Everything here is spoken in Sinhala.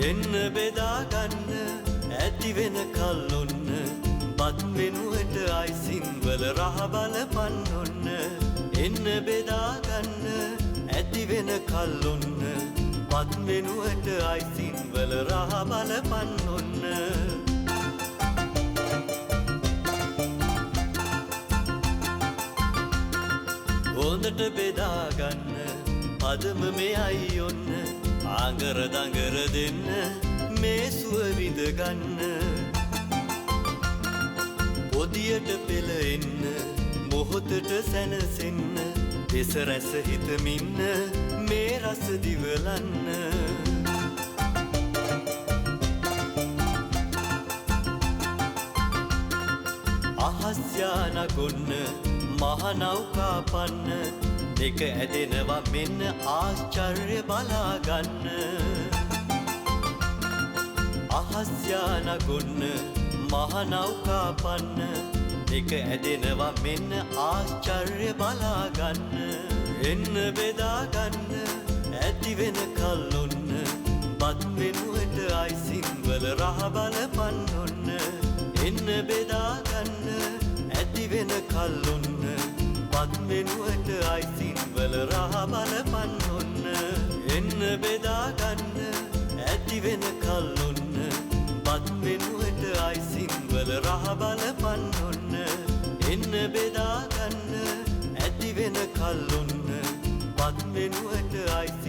එන්න බෙදා ගන්න ඇති වෙන කල්ලොන්න බත් වෙනුවට අයිසින් වල රහ බලපන් ඔන්න එන්න බෙදා ගන්න ඇති වෙන කල්ලොන්න බත් වෙනුවට අයිසින් වල රහ බලපන් ඔන්න හොඳට බෙදා ගන්න පදම මෙයයි ඔන්න ආඟර දඟර දෙන්න මේ සුව විඳ ගන්න පොදියට පෙළ එන්න මොහොතට සැනසෙන්න දෙස රැස හිතමින්න මේ රස දිවලන්න අහස් යාන ගොන්න මහ නෞකා පන්න දෙක ඇදෙනවා මෙන්න ආශ්චර්ය බලා ගන්න අහස් යාන ගොන්න මහ නෞකා පන්න දෙක ඇදෙනවා මෙන්න ආශ්චර්ය බලා ගන්න එන්න බෙදා ගන්න ඇති වෙන කල්ලොන්න බත් වෙනුවට අයිසින් වල රහ බලපන් ඔන්න එන්න බෙදා ගන්න ඇති වෙන කල්ලොන්න බත් වෙනුවට අයිසින් වල රහ බලපන් ඔන්න එන්න බෙදා ගන්න ඇති වෙන කල්ලොන්න බත් වෙනුවට අයිසින් වල රහ බලපන් ඔන්න එන්න බෙදා ගන්න ඇති වෙන කල්ලොන්න බත් වෙනුවට අයිසින්